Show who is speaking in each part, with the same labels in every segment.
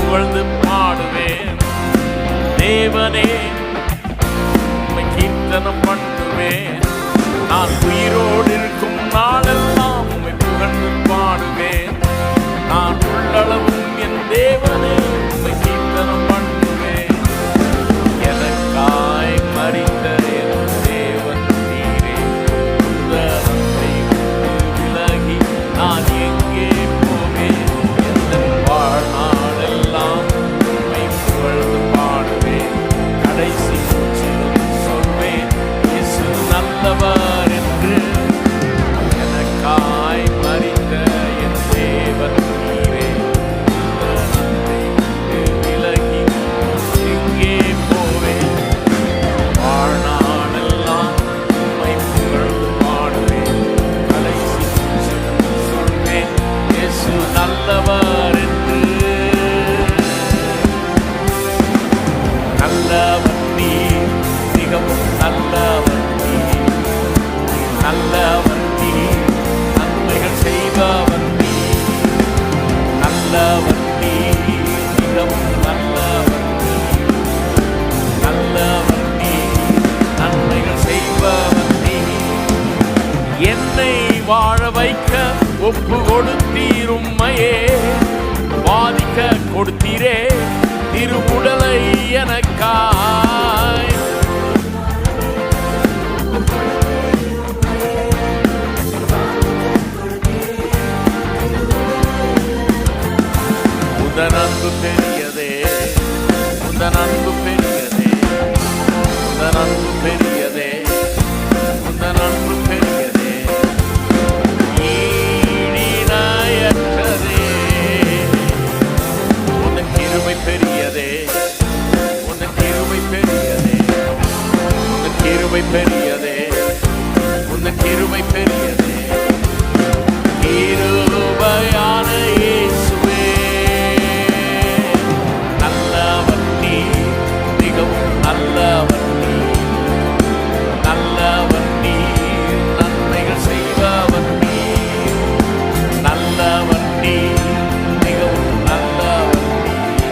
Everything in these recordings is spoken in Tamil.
Speaker 1: புகழ்ந்து பாடுவேன். தேவனே உம்மை கீர்த்தனம் பண்ணுவேன். நான் உயிரோடு இருக்கும் நாளெல்லாம் உம்மை புகழ்ந்து பாடுவேன். நான் உள்ளளவும் என் தேவனே உம்மை கீர்த்தனம் பண்ணுவேன். எனக்காய் மரித்த என் தேவன் நீரே. உந்தரத்தை விலகி நான் எங்கே போவேன்? எந்த வாழ்நாளெல்லாம் உம்மை புகழ்ந்து பாடுவேன். கடைசி மூச்சிலும் சொல்வேன் இயேசு நல்லவர் என்று. எனக்காய் மரித்த என் தேவன் நீரே. உந்தரத்தை விலகி எங்கே போவேன்? வாழ்நாளெல்லாம் உம்மை புகழ்ந்து பாடுவேன். கடைசி மூச்சிலும் சொல்வேன் இயேசு நல்லவர் என்று. நல்லவர் நீர், மிகவும் நல்லவர் நீர். நல்லவர் நீர், நன்மைகள் செய்பவர் நீர். நல்லவர் நீர், மிகவும் நல்லவர் நீர். நல்லவர் நீர், நன்மைகள் செய்பவர் நீர். என்னை வாழ வைக்க ஒப்பு கொடுத்தீர் உம்மையே. வாதிக்க கொடுத்தீரே திருவுடலை எனக்காய். உந்தன் அன்பு பெரியதே, உந்தன் அன்பு பெரியதே, உந்தன் அன்பு பெரியதே, உந்தன் அன்பு பெரியதே. ஈடிணையற்றதே, உந்தன் கிருபை பெரியதே, உந்தன் கிருபை பெரியதே, உந்தன் கிருபை பெரியதே, உந்தன் கிருபை பெரியதே. கிருபையான இயேசுவே, நல்லவர் நீர், மிகவும் நல்லவர் நீர். நல்லவர் நீர், நன்மைகள் செய்பவர் நீர். நல்லவர் நீர், மிகவும் நல்லவர் நீர்.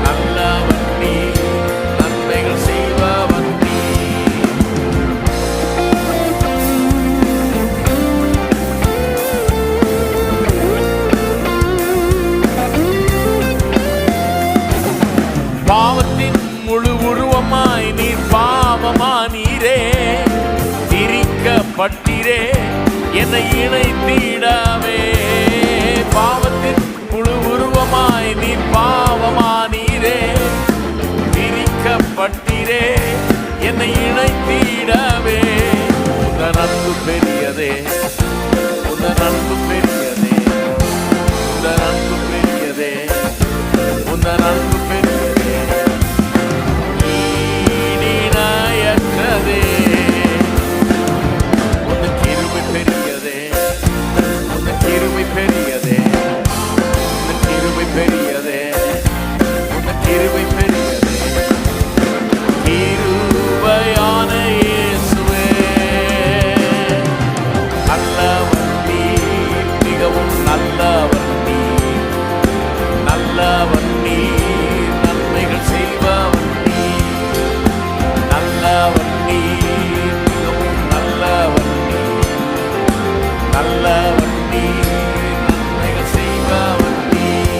Speaker 1: நல்லவர் நீர், நன்மைகள் செய்பவர் நீர். பாவத்தின் முழு உருவமாய் நீர் பாவமானீரே. திரிக்கப்பட்டீரே என்னை இணைத்திடவே. பாவத்தின் முழு உருவமாய் நீர் பாவமானீரே. திரிக்கப்பட்டீரே என்னை இணைத்திடவே. உந்தன் அன்பு பெரியதே, உந்தன் அன்பு பெரியதே, உந்தன் அன்பு பெரியதே, உந்தன் அன்பு பெரியதே. ஈடிணையற்றதே, உந்தன் கிருபை பெரியதே, உந்தன் கிருபை பெரியதே, உந்தன் கிருபை பெரியதே, உந்தன் கிருபை பெரியதே. கிருபையான இயேசுவே, நல்லவர் நீர், மிகவும் நல்லவர் நீர். நல்லவர் நீர், நன்மைகள் செய்பவர் நீர். நல்லவர் நீர், மிகவும் நல்லவர் நீர். நல்லவர் நீர், நன்மைகள் செய்பவர் நீர்.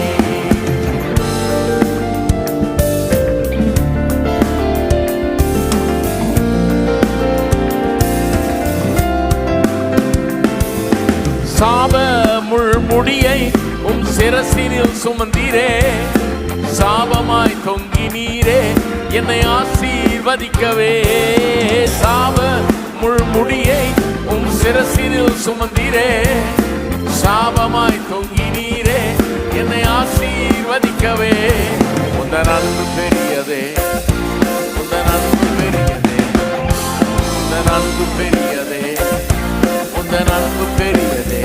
Speaker 1: சாப முள்முடியை உம் சிரசினில் சுமந்தீரே. சாபமாய் தொங்கினீரே என்னை ஆசீர்வதிக்கவே. சாப முள்முடியை உம் சிரசினில் சுமந்தீரே. சாபமாய் தொங்கினீரே என்னை ஆசீர்வதிக்கவே. உந்தன் அன்பு பெரியதே, உந்தன் அன்பு பெரியதே, உந்தன் அன்பு பெரியதே, உந்தன் அன்பு பெரியதே.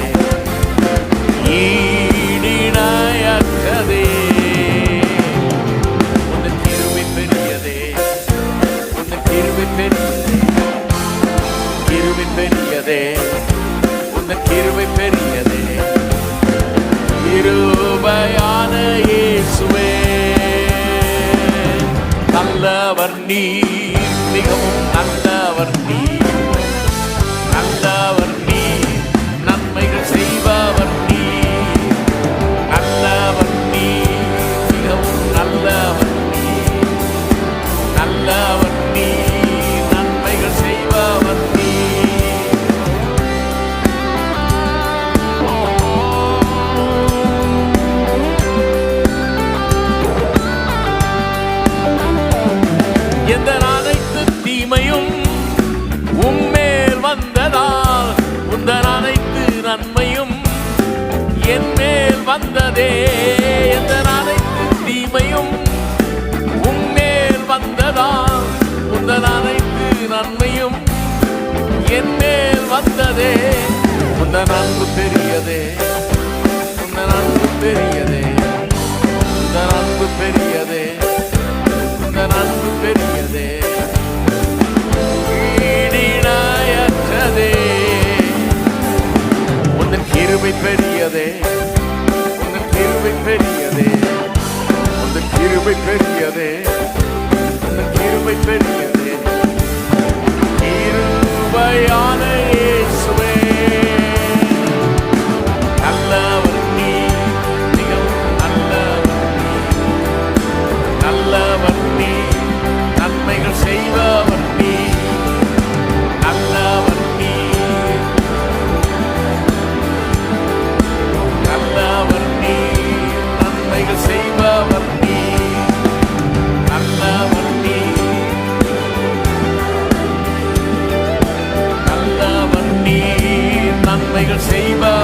Speaker 1: ஈடிணையற்றதே, உந்தன் கிருபை பெரியதே, உந்தன் கிருபை பெரியதே, கிருபை பெரியதே, உந்தன் கிருபை பெரியதே. கிருபையான இயேசுவே, நல்லவர் நீர், மிகவும் நல்லவர் நீர், நல்லவர் நீர், நன்மைகள் செய்பவர் நீர், நல்லவர் நீர், மிகவும் நல்லவர் நீர், நல்லவர் நீர், நன்மைகள் செய்பவர் நீர். எந்த அனைத்து தீமையும் உம்மேல் வந்ததால், உந்தன் அனைத்து நன்மையும் என் மேல் வந்ததே. எந்த அனைத்து தீமையும் உம்மேல் வந்ததால், உந்தன் அனைத்து நன்மையும் என் மேல் வந்ததே. உந்தன் அன்பு பெரியதே, உந்தன் அன்பு பெரியதே, உந்தன் அன்பு பெரியதே, உந்தன் அன்பு பெரியதே, ஈடிணையற்றதே. உந்தன் கிருபை பெரியதே, உந்தன் கிருபை பெரியதே, உந்தன் கிருபை பெரியதே, உந்தன் கிருபை பெரியதே. கிருபையான இயேசுவே, நல்லவர் நீர், மிகவும் நல்லவர் நீர், நல்லவர் நீர், நன்மைகள் செய்பவர் நீர், நல்லவர் நீர், நல்லவர் நீர், நன்மைகள் செய்பவர் நீர், நல்லவர் நீர், நல்லவர் நீர், நன்மைகள் செய்பவர்